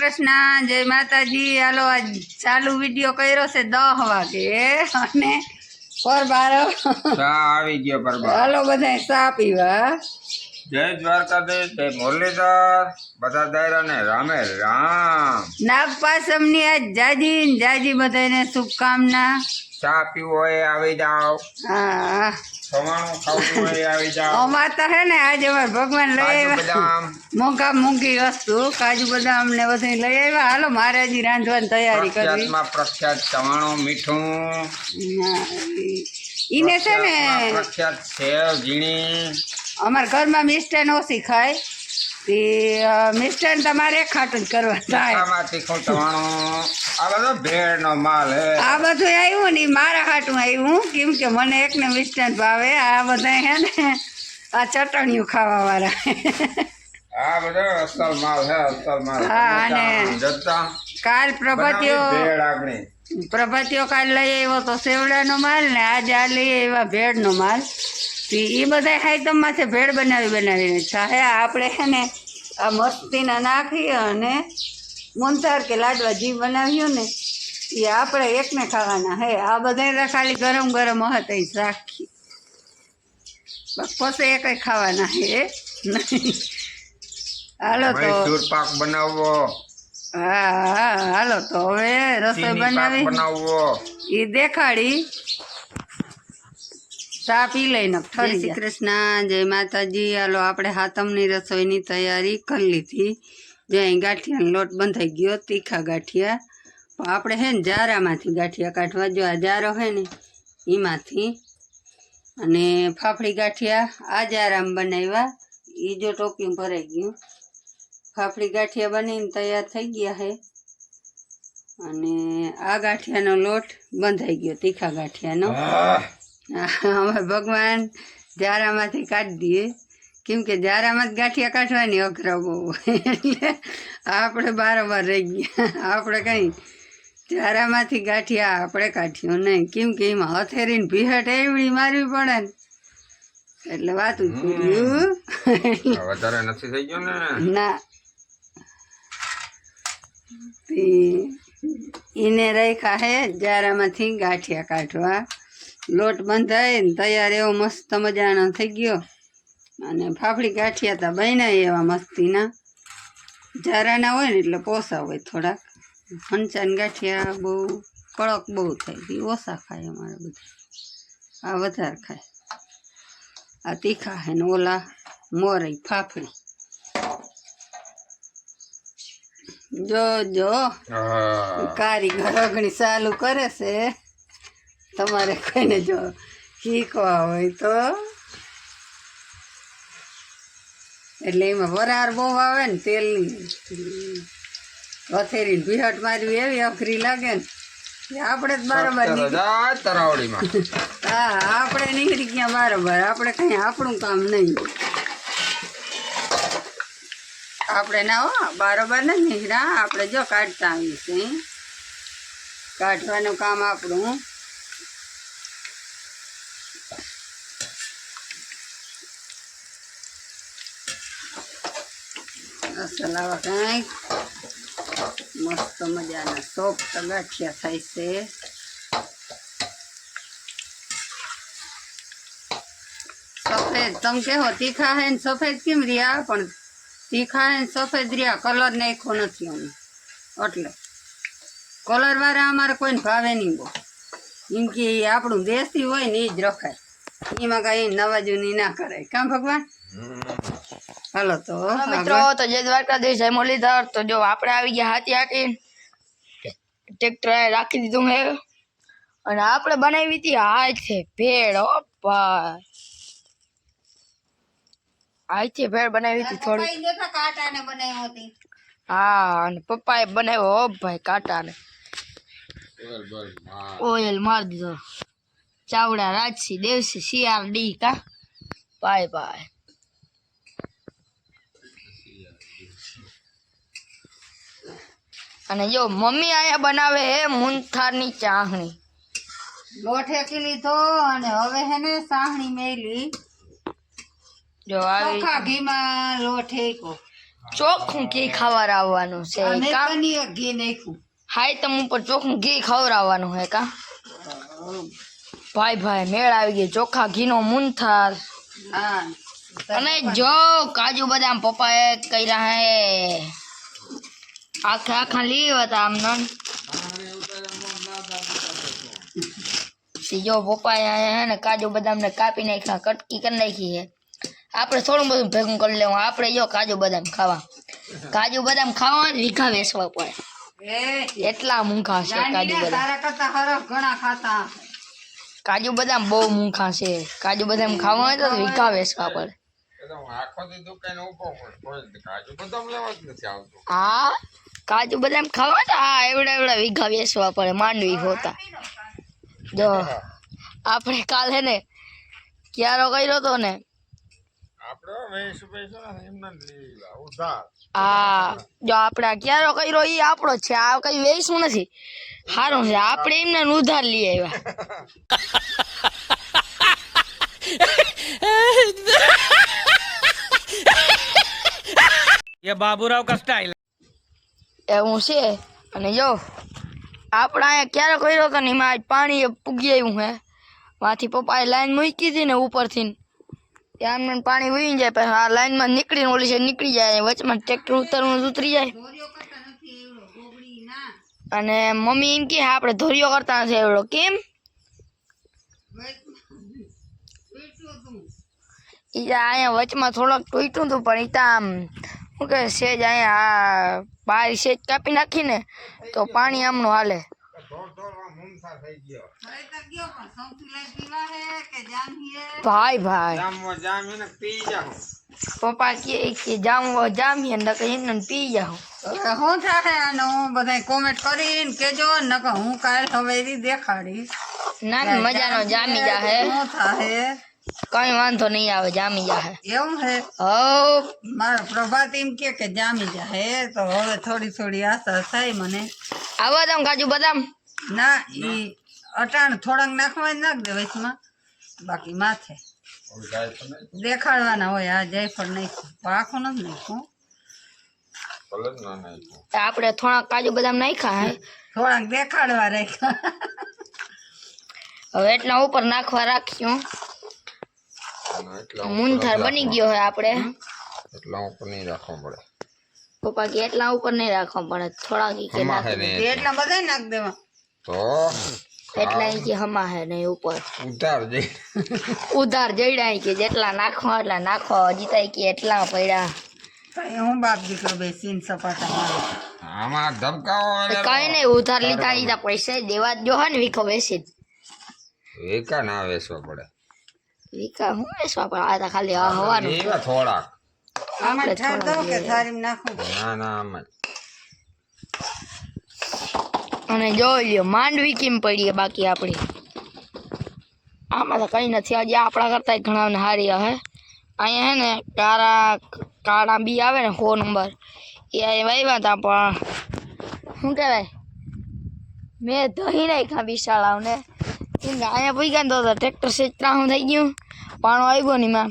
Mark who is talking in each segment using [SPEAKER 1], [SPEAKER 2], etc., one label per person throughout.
[SPEAKER 1] કૃષ્ણ, જય માતાજી। હાલો આજ ચાલુ વિડીયો કર્યો છે 10 વાગે અને પરબારો
[SPEAKER 2] આવી ગયો પરબાર।
[SPEAKER 1] હાલો બધા ચા પીવા।
[SPEAKER 2] જય દ્વારકાધીશ, જય મુરલીધર, બધા દાયરાને રામે રામ।
[SPEAKER 1] નાગપાસમની આજ જાજી બધાને શુભકામના।
[SPEAKER 2] ચા પીવો હોય આવી જાઓ,
[SPEAKER 1] હા
[SPEAKER 2] ખવાણું ખાવું હોય આવી જાઓ।
[SPEAKER 1] અમાર તો હે ને આજે અમાર ભગવાન લઈ
[SPEAKER 2] કાજુ
[SPEAKER 1] આવ્યા
[SPEAKER 2] બદામ
[SPEAKER 1] મોંઘી વસ્તુ, કાજુ બદામ ને બધું લઈ આવ્યા। હાલો મારે હજી રાંધવાની તૈયારી કરવી।
[SPEAKER 2] પ્રખ્યાતમાં પ્રખ્યાત ચવાણું મીઠું,
[SPEAKER 1] ઈને છે ને
[SPEAKER 2] પ્રખ્યાત સેવ ઝીણી।
[SPEAKER 1] અમારા ઘરમાં મિષ્ટાન ઓછી ખાય તે મિષ્ટાન તમારે એક ખાટું જ કરવા થાય।
[SPEAKER 2] આમાં તીખું ચવાણું, આ બધો ભેળનો માલ હે।
[SPEAKER 1] આ બધું આવ્યું ને ઈ મારા હાટું આવ્યું, કેમ કે મને એકને મિષ્ટાન ભાવે, આ બધા હે ને આ ચટણીઓ ખાવા વાળા।
[SPEAKER 2] આ બધો અસલ માલ હે, અસલ માલ।
[SPEAKER 1] હા, અને
[SPEAKER 2] જતા
[SPEAKER 1] કાલ
[SPEAKER 2] ભેળ આગળ
[SPEAKER 1] પ્રભાતીઓ કાલ લઈ આવ્યો તો સેવડાનો માલ ને આજે આ લઈ આવ્યા ભેળનો માલ। એ બધા આઈટમમાંથી ભેળ બનાવીને ચાહે આપણે છે ને આ મસ્તીના નાખી અને મોનથાર કે લાડવા જી બનાવ્યું ને એ આપણે એકને ખાવાના હે। આ બધા ખાલી ગરમ હતા એ રાખી, પછી એક ખાવાના હે નહીં। હાલો તો
[SPEAKER 2] મૈસૂર પાક બનાવવો,
[SPEAKER 1] હા હાલો તો હવે રસોઈ બનાવી
[SPEAKER 2] બનાવવો
[SPEAKER 1] એ દેખાડી। ચા પી લઈને જય શ્રી કૃષ્ણ, જય માતાજી। હાલો આપણે હાતમની રસોઈની તૈયારી કરી લીધી। જે અહીં ગાંઠિયાનો લોટ બંધાઈ ગયો, તીખા ગાંઠિયા। પણ આપણે હે ને જારામાંથી ગાંઠિયા કાઢવા, જો આ જારો હે ને એમાંથી, અને ફાફડી ગાંઠિયા આ જારામાં બનાવ્યા, એ જો ટોપિયું ભરાઈ ગયું। ફાફડી ગાંઠિયા બનીને તૈયાર થઈ ગયા છે, અને આ ગાંઠિયાનો લોટ બંધાઈ ગયો, તીખા ગાંઠિયાનો। અમે ભગવાન જારામાંથી કાઢી દઈએ, કેમ કે જારામાં જ ગાંઠિયા કાઢવાની અઘરા બહુ, એટલે આપણે બારોબાર રહી ગયા। આપણે કંઈ જારામાંથી ગાંઠિયા આપણે કાઢ્યો નહીં, કેમ કે એમાં હથેરીને ભીહટ એવડી મારવી પડે ને, એટલે વાતું કર્યું
[SPEAKER 2] વધારે નથી થઈ ગયો ને
[SPEAKER 1] ના। એને રાખ્યા હે જારામાંથી ગાંઠિયા કાઢવા। લોટ બંધાય ને તૈયાર એવો મસ્ત મજાનો થઈ ગયો, અને ફાફડી ગાંઠિયા તા બન્યા એવા મસ્તીના। જારાના હોય ને એટલે પોસા હોય થોડાક, ફંચાન ગાંઠિયા બહુ કડક બહુ થાય, એ ઓછા ખાય અમારે બધા, આ વધારે ખાય। આ તીખા હે ને ઓલા મોરઈ ફાફડી। જો કારીગર અગણી ચાલુ કરે છે, તમારે કોઈને જો શીખવા હોય તો, એટલે એમાં વરાળ બહુ આવે ને તેલની, હથેરી ભીહટ મારવી એવી અઘરી લાગે ને, આપણે જ બરાબર
[SPEAKER 2] તરાવડીમાં
[SPEAKER 1] હા આપણે નીકળી ગયા બરાબર, આપણે કઈ આપણું કામ નહીં, આપણે ના હો બરાબર ને નીકળ્યા, આપણે જો કાઢતા આવીએ છીએ, કાઢવાનું કામ આપણું। અસલ આવા કંઈક મસ્ત મજાના સોફ્ટ ગાંઠિયા થાય છે। સફેદ તમે કહો તીખા હે ને સફેદ કેમ રહ્યા, પણ તીખા હે ને સફેદ રહ્યા, કલર નાખ્યો નથી અમે, એટલે કલર વાળા અમારે કોઈને ભાવે નહીં બહુ, એમ કે આપણું દેશી હોય ને એ જ રખાય, એમાં કાંઈ નવાજૂની ના કરાય, કાં ભગવાન। હાલો તો
[SPEAKER 3] મિત્રો, તો જય દ્વારકાધીશ, જય મુરલીધર। તો જો આપણે આવી ગયા હાથી હાકી, ટ્રેક્ટર રાખી દીધું હે, અને આપણે બનાવી હતી હાથે ભેળ। ઓ ભાઈ, હાથે ભેળ બનાવી હતી થોડી,
[SPEAKER 1] કાંટાને બનાવી હતી,
[SPEAKER 3] હા, અને પપ્પાએ બનાવ્યો હો ભાઈ કાંટાને, ઓઇલ માર દીધો, ચાવડા રાજસી દેવસી CRD કા બાય બાય। અને જો મમ્મી અહીંયા બનાવે હે મૂનથારની ચાહણી,
[SPEAKER 1] લોટ હેકી લીધો અને હવે હે ને સાહણી મેલી,
[SPEAKER 3] જો આવી
[SPEAKER 1] ચોખા ઘીમાં લોટ હેકો,
[SPEAKER 3] ચોખ્ખું ઘી ખવડાવવાનું છે
[SPEAKER 1] અને
[SPEAKER 3] કા
[SPEAKER 1] કનીએ ઘી નાખ્યું.
[SPEAKER 3] હાય તમ ઉપર ચોખ્ખું ઘી ખવડાવવાનું હે કા ભાઈ ભાઈ મેળ આવી ગયો ચોખ્ખા ઘીનો મૂંથાર
[SPEAKER 1] હા
[SPEAKER 3] અને જો કાજુ બદામ પપ્પાએ કર્યા હે આખા લીવ હતા આમ જો પપ્પાએ હે ને કાજુ બદામ ને કાપી નાખ્યા કટકી કરી નાખી હે આપણે થોડું બધું ભેગું કરી લેવું આપણે જો કાજુ બદામ ખાવા વીઘા વેચવા પડે એટલા મૂંખા છે કાજુ બદામ
[SPEAKER 1] તારા કરતા હરખ ઘણા ખાતા.
[SPEAKER 3] કાજુ બદામ બહુ મૂંખા છે કાજુ બદામ ખાવા હોય તો વીઘા વેચવા પડે હા કાજુ બદામ ખાવા હોય તો હા એવડા વીઘા વેચવા પડે માંડવી હોતા જો આપણે કાલે ને ક્યારો કર્યો તો ને હા જો આપણે આ ક્યારો કર્યો એ આપણો જ છે આ કઈ વેચવું નથી સારું છે આપણે એમને ઉધાર લઈ આવ્યા
[SPEAKER 4] ये बाबूराव का स्टाइल
[SPEAKER 3] એવું છે અને જો આપણે અહીંયા ક્યારો કર્યો હતો ને એમાં આજ પાણી પૂગી આવ્યું હે માંથી પપ્પાએ લાઈન મૂકી હતી ને ઉપરથી ત્યાં આમને પાણી વહી જાય પછી આ લાઈનમાં નીકળીને ઓલી છે નીકળી જાય વચમાં ટ્રેક્ટર ઉતરવાનું ઉતરી જાય અને મમ્મી એમ કે આપણે ધોરીઓ કરતા નથી એવડો કેમ અહીંયા વચમાં થોડોક તૂટ્યું હતું પણ ઈ આમ શું કે સેજ અહીંયા બાર સેજ કાપી નાખીને તો પાણી આમનું હાલે ભાઈ ભાઈ પપ્પા કે જામીએ ને એને પી જાઉં
[SPEAKER 1] શું થાય આને હું બધા કોમેન્ટ કરીને કેજો નકર હું કાલ હવેરી દેખાડીશ.
[SPEAKER 3] ના મજાનો જામી જાહે
[SPEAKER 1] શું થાય
[SPEAKER 3] કઈ વાંધો નહીં આવે જામી જાહે
[SPEAKER 1] એવું હે
[SPEAKER 3] હવ
[SPEAKER 1] મારા પ્રભાત એમ કે જામી જાય તો હવે થોડી આશા થાય મને.
[SPEAKER 3] આવા દમ કાજુ બદામ
[SPEAKER 1] ના ઈ અટાણ થોડાક નાખવા નાખ દે વચમાં બાકી માથે દેખાડવાના હોય આ જાયફળ નાખ્યું આખું નથી નાખ્યું
[SPEAKER 3] આપણે થોડાક કાજુ બદામ નાખ્યા હે
[SPEAKER 1] થોડાક દેખાડવા રાખ્યા.
[SPEAKER 3] હવે એટલા ઉપર નાખવા રાખ્યું મૂંથાર બની ગયો હે આપણે
[SPEAKER 2] એટલા ઉપર નહીં રાખવા પડે
[SPEAKER 3] પપ્પા કે એટલા ઉપર નહીં રાખવા પડે થોડાક ઈ કે નાખી દે.
[SPEAKER 1] એટલા બધા નાખ દેવા
[SPEAKER 2] તો
[SPEAKER 3] એટલા ઈ કે હમા હે નહીં ઉપર
[SPEAKER 2] ઉતાર જઈ
[SPEAKER 3] ઉધાર જઈડા ઈ કે જેટલા નાખવા એટલા નાખવા જીતા કે એટલા પડ્યા
[SPEAKER 1] હું બાપ દીકરો બેસીને સપાટા મારે
[SPEAKER 2] આમાં ધબકાવો
[SPEAKER 3] કઈ નહીં ઉધાર લીધા લીધા પૈસા દેવા જ જો હે ને વીખો બેસી
[SPEAKER 2] વેકા ના વેચવા પડે
[SPEAKER 3] વીખા હું બેસવા પડે આ તો ખાલી આ હવાનું
[SPEAKER 2] એવા થોડાક
[SPEAKER 1] આમાં ઠાર દઉં કે થારીમાં નાખું
[SPEAKER 2] ના આમાં
[SPEAKER 3] અને જોઈ લ્યો માંડવી કેમ પડી બાકી આપણી આમાં તો કઈ નથી હજી આપણા કરતા ઘણા ને હારી હે અહીંયા હે ને કાળા બી આવે ને 100 નંબર એ વાવ્યા હતા પણ શું કહેવાય મેં દહીં નાખ્યા બિશાળાઓને અહીંયા પૂઈ ગયા તો ટ્રેક્ટર સેચરાહું થઈ ગયું પાણો આવ્યો ને એમાં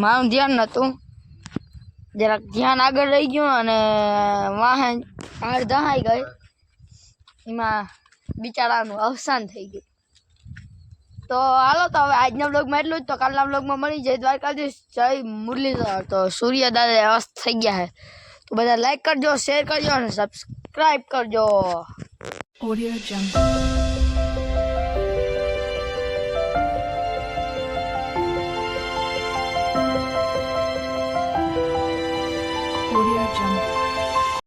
[SPEAKER 3] મારું ધ્યાન નહોતું જરાક ધ્યાન આગળ રહી ગયું અને વાહન હાર દહાઈ ગઈ એમાં બિચારાનું અવસાન થઈ ગયું. તો હાલો તો હવે આજના બ્લોગમાં એટલું જ તો કાલના બ્લોગમાં મળી જય દ્વારકાધીશ જય મુરલીધર. તો સૂર્ય દાદા અસ્ત થઈ ગયા છે તો બધા લાઈક કરજો શેર કરજો અને સબસ્ક્રાઈબ કરજો.
[SPEAKER 5] Audio Jungle.